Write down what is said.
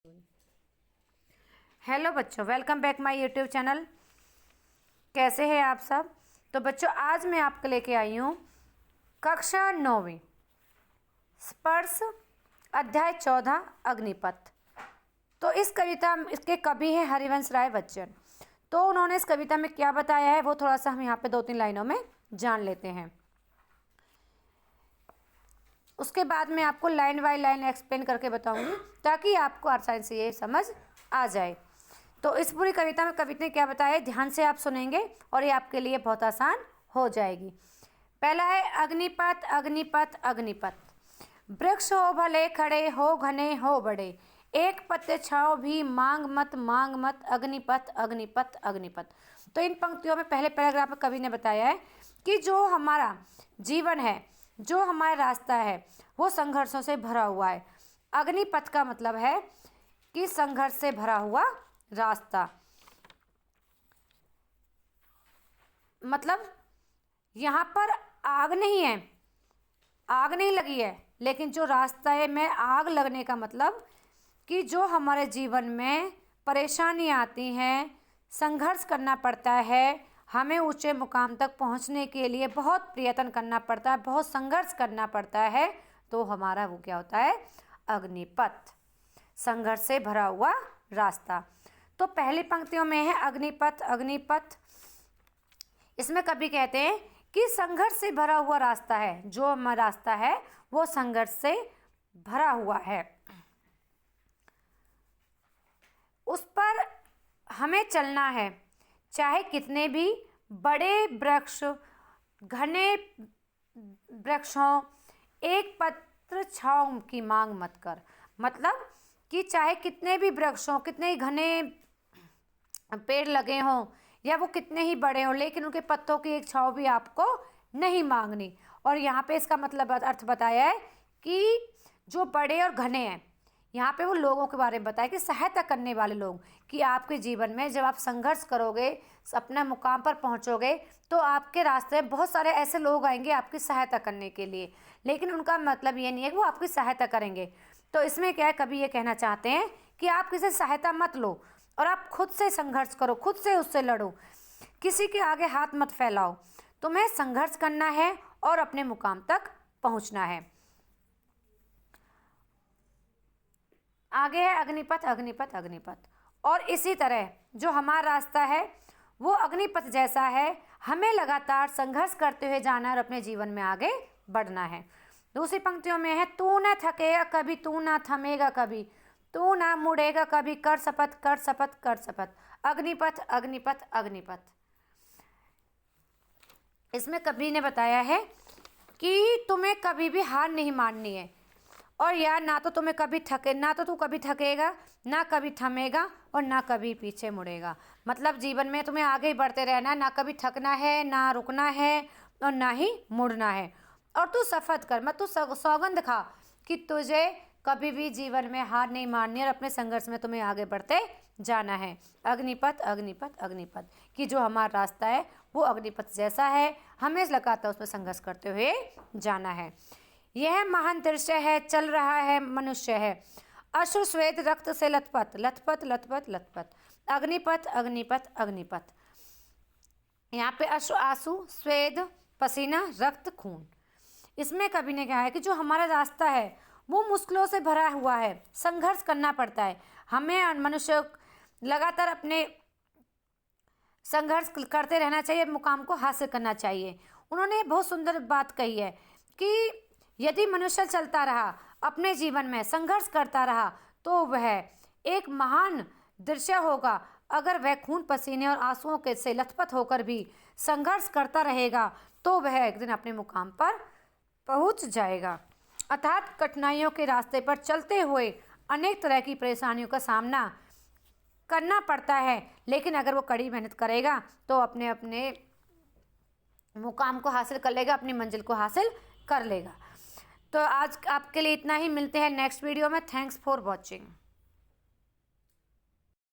Hello बच्चों, welcome back my YouTube channel. कैसे हैं आप सब। तो बच्चों, आज मैं आपको लेके आई हूँ कक्षा 9वीं स्पर्श अध्याय 14 अग्निपथ। तो इस कविता इसके कवि हैं हरिवंश राय बच्चन। तो उन्होंने इस कविता में क्या बताया है वो थोड़ा सा हम यहाँ पे 2-3 लाइनों में जान लेते हैं। उसके बाद मैं आपको लाइन बाय लाइन एक्सप्लेन करके बताऊंगी ताकि आपको आसानी से ये समझ आ जाए। तो इस पूरी कविता में कवि ने क्या बताया, ध्यान से आप सुनेंगे और ये आपके लिए बहुत आसान हो जाएगी। पहला है अग्निपथ अग्निपथ अग्निपथ। वृक्ष हो भले खड़े, हो घने हो बड़े, एक पत्ते छाँव भी मांग मत अग्निपथ अग्निपथ अग्निपथ। तो इन पंक्तियों में पहले पैराग्राफ में कवि ने बताया है कि जो हमारा जीवन है, जो हमारा रास्ता है, वो संघर्षों से भरा हुआ है। अग्निपथ का मतलब है कि संघर्ष से भरा हुआ रास्ता। मतलब यहाँ पर आग नहीं है, आग नहीं लगी है, लेकिन जो रास्ता है में आग लगने का मतलब कि जो हमारे जीवन में परेशानी आती हैं, संघर्ष करना पड़ता है, हमें ऊंचे मुकाम तक पहुंचने के लिए बहुत प्रयत्न करना पड़ता है, बहुत संघर्ष करना पड़ता है, तो हमारा वो क्या होता है, अग्निपथ, संघर्ष से भरा हुआ रास्ता। तो पहली पंक्तियों में है अग्निपथ अग्निपथ। इसमें कवि कहते हैं कि संघर्ष से भरा हुआ रास्ता है, जो हमारा रास्ता है वो संघर्ष से भरा हुआ है, उस पर हमें चलना है। चाहे कितने भी बड़े वृक्ष, घने वृक्ष हों, एक पत्र छाँव की मांग मत कर। मतलब कि चाहे कितने भी वृक्ष हों, कितने ही घने पेड़ लगे हों या वो कितने ही बड़े हों, लेकिन उनके पत्तों की एक छाँव भी आपको नहीं मांगनी। और यहाँ पे इसका मतलब अर्थ बताया है कि जो बड़े और घने हैं, यहाँ पे वो लोगों के बारे में बताया कि सहायता करने वाले लोग, कि आपके जीवन में जब आप संघर्ष करोगे, अपना मुकाम पर पहुँचोगे, तो आपके रास्ते में बहुत सारे ऐसे लोग आएंगे आपकी सहायता करने के लिए, लेकिन उनका मतलब ये नहीं है कि वो आपकी सहायता करेंगे। तो इसमें क्या है, कभी ये कहना चाहते हैं कि आप किसी सहायता मत लो और आप खुद से संघर्ष करो, खुद से उससे लड़ो, किसी के आगे हाथ मत फैलाओ। तुम्हें संघर्ष करना है और अपने मुकाम तक पहुंचना है। आगे है अग्निपथ अग्निपथ अग्निपथ। और इसी तरह जो हमारा रास्ता है वो अग्निपथ जैसा है, हमें लगातार संघर्ष करते हुए जाना और अपने जीवन में आगे बढ़ना है। दूसरी पंक्तियों में है तू न थकेगा कभी, तू न थमेगा कभी, तू ना मुड़ेगा कभी, कर शपथ कर शपथ कर शपथ। अग्निपथ अग्निपथ अग्निपथ। इसमें कवि ने बताया है कि तुम्हें कभी भी हार नहीं माननी है, और यार ना तो तुम्हें कभी ना तो तू कभी थकेगा, ना कभी थमेगा और ना कभी पीछे मुड़ेगा। मतलब जीवन में तुम्हें आगे ही बढ़ते रहना है, ना कभी थकना है, ना रुकना है और ना ही मुड़ना है। और तू शपथ कर, मत तू सौगंध खा कि तुझे कभी भी जीवन में हार नहीं माननी और अपने संघर्ष में तुम्हें आगे बढ़ते जाना है। अग्निपथ अग्निपथ अग्निपथ, कि जो हमारा रास्ता है वो अग्निपथ जैसा है, हमें लगातार उसमें संघर्ष करते हुए जाना है। यह महान दृश्य है, चल रहा है मनुष्य है, अश्रु स्वेद रक्त से लथपथ लथपथ लथपथ लथपथ। अग्निपथ अग्निपथ अग्निपथ। यहाँ पे अश्रु, आंसू, स्वेद, पसीना, रक्त, खून। इसमें कवि ने कहा है कि जो हमारा रास्ता है वो मुश्किलों से भरा हुआ है, संघर्ष करना पड़ता है, हमें मनुष्य लगातार अपने संघर्ष करते रहना चाहिए, मुकाम को हासिल करना चाहिए। उन्होंने बहुत सुंदर बात कही है कि यदि मनुष्य चलता रहा, अपने जीवन में संघर्ष करता रहा, तो वह एक महान दृश्य होगा। अगर वह खून पसीने और आंसुओं के से लथपथ होकर भी संघर्ष करता रहेगा तो वह एक दिन अपने मुकाम पर पहुंच जाएगा। अर्थात कठिनाइयों के रास्ते पर चलते हुए अनेक तरह की परेशानियों का सामना करना पड़ता है, लेकिन अगर वो कड़ी मेहनत करेगा तो अपने अपने मुकाम को हासिल कर लेगा, अपनी मंजिल को हासिल कर लेगा। तो आज आपके लिए इतना ही, मिलते हैं नेक्स्ट वीडियो में। Thanks for watching.